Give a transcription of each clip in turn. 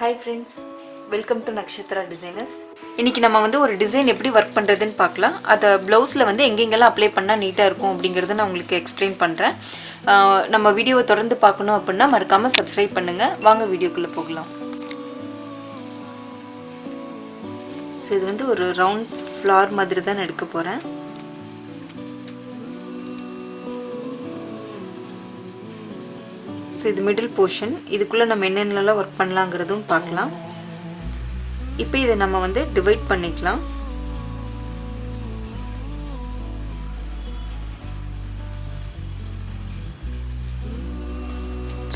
Hi friends, welcome to Nakshatra Designers. இன்னைக்கு நம்ம வந்து ஒரு டிசைன் எப்படி வர்க் பண்றதுன்னு பார்க்கலாம். அத ப்ளவுஸ்ல வந்து எங்கெங்கெல்லாம் அப்ளை பண்ணா நீட்டா இருக்கும் அப்படிங்கறத நான் உங்களுக்கு எக்ஸ்பிளைன் பண்றேன். நம்ம வீடியோவை தொடர்ந்து பார்க்கணும் அப்படினா மறக்காம Subscribe பண்ணுங்க. வாங்க வீடியோக்குள்ள போகலாம். சோ இது வந்து ஒரு ரவுண்ட் ஃப்ளவர் மாதிரி தான் எடுக்க போறேன். So இது மிடில் போர்ஷன். இதுக்குள்ள நம்ம என்னென்னலாம் வர்க் பண்ணலாம்ங்கறதும் பார்க்கலாம். இப்போ இத நம்ம வந்து டிவைட் பண்ணிக்கலாம்.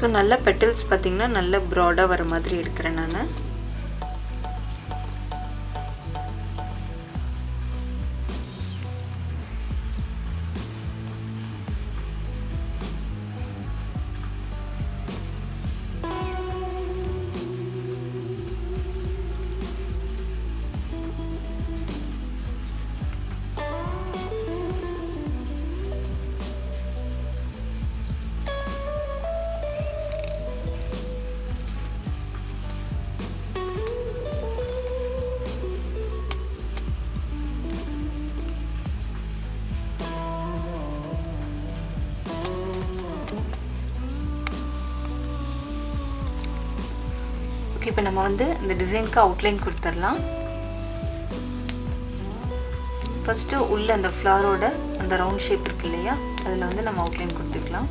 சோ நல்ல பெட்டல்ஸ் பாத்தீங்கன்னா நல்ல broad-ஆ வர மாதிரி எடுக்கறேன் நானு. இப்போ நம்ம வந்து இந்த டிசைனுக்கு அவுட்லைன் கொடுத்துறலாம். ஃபர்ஸ்ட் உள்ள அந்த ஃப்ளவரோட அந்த ரவுண்ட் ஷேப் இருக்கு இல்லையா, அதுல வந்து நம்ம அவுட்லைன் கொடுத்துக்கலாம்.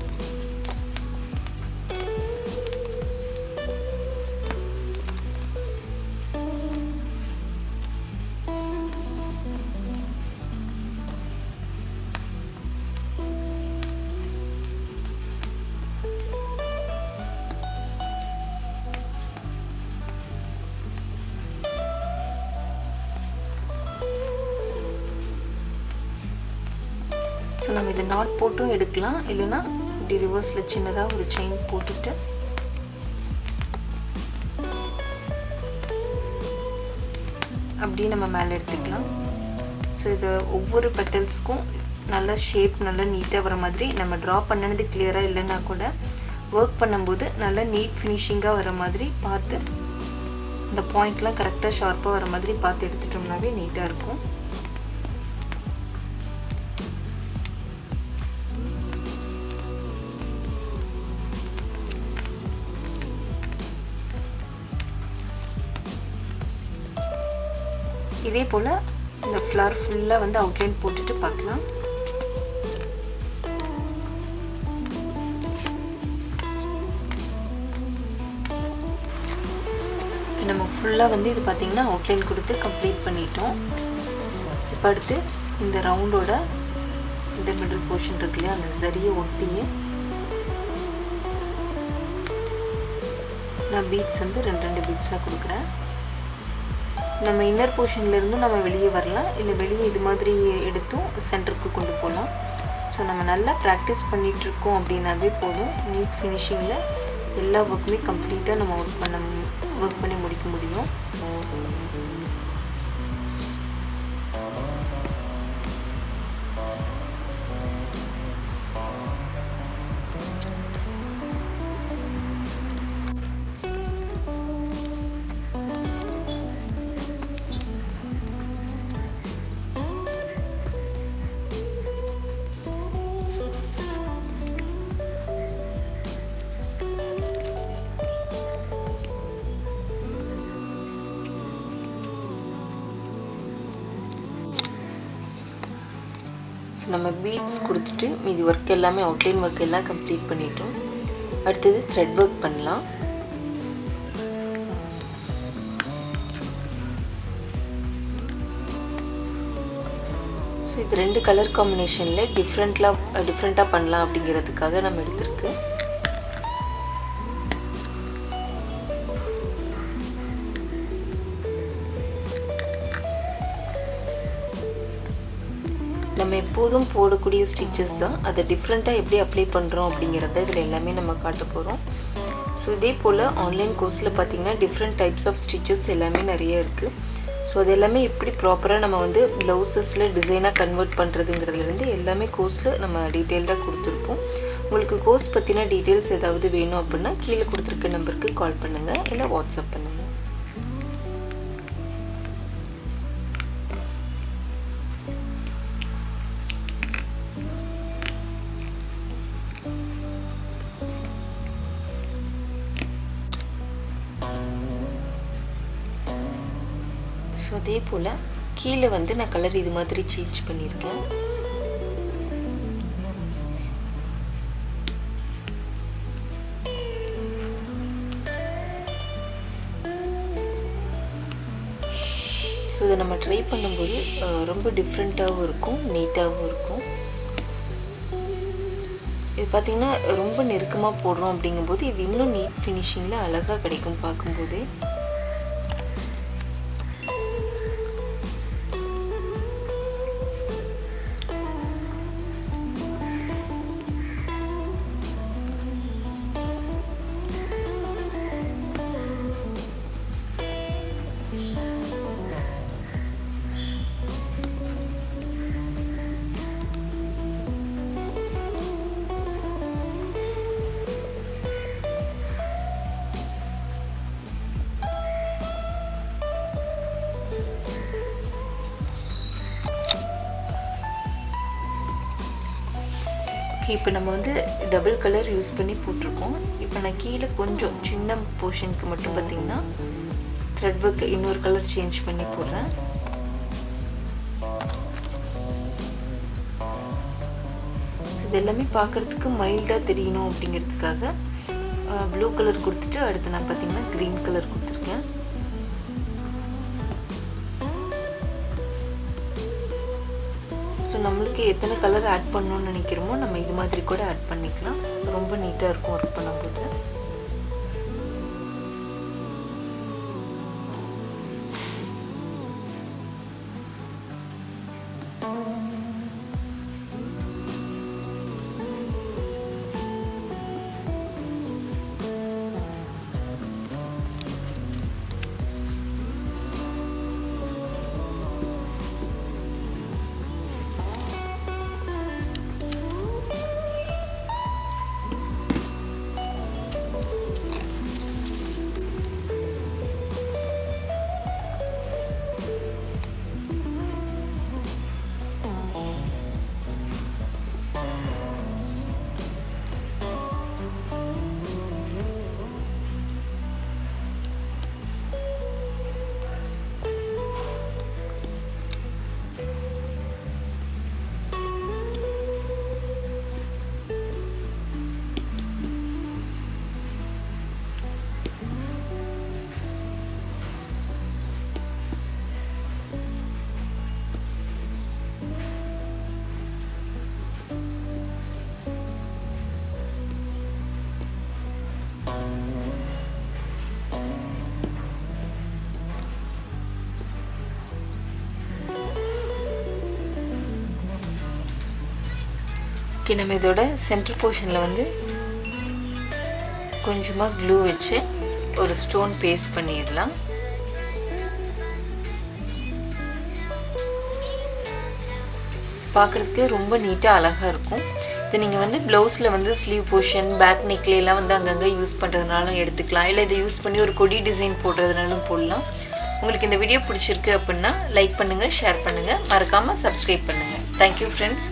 சோ நம்ம இத நாட் போட்டும் எடுக்கலாம், இல்லனா இப்படி ரிவர்ஸ்ல சின்னதா ஒரு செயின் போட்டுட்டு அப்படியே நம்ம மேல எடுத்துக்கலாம். சோ இது ஒவ்வொரு பெட்டல்ஸ்க்கும் நல்ல ஷேப் நல்ல நீட்டா வர மாதிரி நம்ம டிரா பண்ணனது கிளியரா இல்லனா கூட வர்க் பண்ணும்போது நல்ல நீட் ஃபினிஷிங்கா வர மாதிரி பார்த்து இந்த பாயிண்ட்லாம் கரெக்ட்டா ஷார்ப்பா வர மாதிரி பார்த்து எடுத்துட்டோம்னாவே நீட்டா இருக்கும். இதே போல இந்த ஃப்ளவர் ஃபுல்லா வந்து அவுட்லைன் போட்டுட்டு பார்க்கலாம். நம்ம ஃபுல்லா வந்து இது பாத்தீங்கன்னா அவுட்லைன் கொடுத்து கம்ப்ளீட் பண்ணிட்டோம். இப்போ அடுத்து இந்த ரவுண்டோட இந்த மிடில் போர்ஷன் இருக்குல்ல, அந்த சரியை ஒட்டியே நான் பீட்ஸ் வந்து ரெண்டு பீட்ஸா கொடுக்குறேன். நம்ம இன்னர் போர்ஷன்ல இருந்து நம்ம வெளியே வரலாம், இல்ல வெளியே இது மாதிரி எடுத்தும் சென்டருக்கு கொண்டு போகலாம். ஸோ நம்ம நல்லா ப்ராக்டிஸ் பண்ணிட்டு இருக்கோம் அப்படின்னாவே போதும், நீட் ஃபினிஷிங்ல எல்லா ஒர்க்குமே கம்ப்ளீட்டா நம்ம ஒர்க் பண்ணி முடிக்க முடியும். நம்ம பீட்ஸ் கொடுத்துட்டு மீதி ஒர்க் எல்லாமே அவுட்லைன் ஒர்க் எல்லாம் கம்ப்ளீட் பண்ணிட்டோம். அடுத்தது த்ரெட் ஒர்க் பண்ணலாம். ஸோ இது ரெண்டு கலர் காம்பினேஷன்ல டிஃப்ரெண்டா பண்ணலாம் அப்படிங்கிறதுக்காக நம்ம எடுத்திருக்கு. நம்ம எப்போதும் போடக்கூடிய ஸ்டிச்சஸ் தான், அதை டிஃப்ரெண்ட்டாக எப்படி அப்ளை பண்ணுறோம் அப்படிங்கிறத இதில் எல்லாமே நம்ம காட்ட போகிறோம். ஸோ இதே போல் ஆன்லைன் கோர்ஸில் பார்த்திங்கன்னா டிஃப்ரெண்ட் டைப்ஸ் ஆஃப் ஸ்டிச்சஸ் எல்லாமே நிறைய இருக்குது. ஸோ அது எல்லாமே எப்படி ப்ராப்பராக நம்ம வந்து ப்ளவுசஸில் டிசைனாக கன்வெர்ட் பண்ணுறதுங்கிறதுலேருந்து எல்லாமே கோர்ஸில் நம்ம டீட்டெயில்டாக கொடுத்துருப்போம். உங்களுக்கு கோர்ஸ் பற்றின டீட்டெயில்ஸ் ஏதாவது வேணும் அப்படின்னா கீழே கொடுத்துருக்க நம்பருக்கு கால் பண்ணுங்கள், இல்லை வாட்ஸ்அப் பண்ணுங்கள். ஸோ அதே போல் கீழே வந்து நான் கலர் இது மாதிரி சேஞ்ச் பண்ணியிருக்கேன். ஸோ இதை நம்ம ட்ரை பண்ணும்போது ரொம்ப டிஃப்ரெண்ட்டாகவும் இருக்கும், நீட்டாகவும் இருக்கும். இது பார்த்திங்கன்னா ரொம்ப நெருக்கமாக போடுறோம் அப்படிங்கும்போது இது இன்னும் நீட் ஃபினிஷிங்கில் அழகாக கிடைக்கும் பார்க்கும்போதே. இப்போ நம்ம வந்து டபுள் கலர் யூஸ் பண்ணி போட்டிருக்கோம். இப்போ நான் கீழே கொஞ்சம் சின்ன போர்ஷனுக்கு மட்டும் பார்த்திங்கன்னா த்ரெட் ஒர்க் இன்னொரு கலர் சேஞ்ச் பண்ணி போடுறேன். இது எல்லாமே பார்க்குறதுக்கு மைல்டாக தெரியணும் அப்படிங்கிறதுக்காக ப்ளூ கலர் கொடுத்துட்டு அடுத்து நான் பார்த்திங்கன்னா க்ரீன் கலர் கொடுத்துருக்கேன். ஸோ நம்மளுக்கு எத்தனை கலர் ஆட் பண்ணணும்னு நினைக்கிறோமோ நம்ம இது மாதிரி கூட ஆட் பண்ணிக்கலாம். ரொம்ப நீட்டாக இருக்கும் ஒர்க் பண்ணும்போது. ஓகே, நம்ம இதோட சென்டர் போர்ஷனில் வந்து கொஞ்சமாக க்ளூ வச்சு ஒரு ஸ்டோன் பேஸ்ட் பண்ணிடலாம். பார்க்குறதுக்கு ரொம்ப நீட்டாக அழகாக இருக்கும். இது நீங்கள் வந்து ப்ளவுஸில் வந்து ஸ்லீவ் போர்ஷன், பேக் நெக்லாம் வந்து அங்கங்கே யூஸ் பண்ணுறதுனாலும் எடுத்துக்கலாம், இல்லை இதை யூஸ் பண்ணி ஒரு கொடி டிசைன் போடுறதுனாலும் போடலாம். உங்களுக்கு இந்த வீடியோ பிடிச்சிருக்கு அப்படின்னா லைக் பண்ணுங்கள், ஷேர் பண்ணுங்கள், மறக்காமல் சப்ஸ்கிரைப் பண்ணுங்கள். Thank you friends.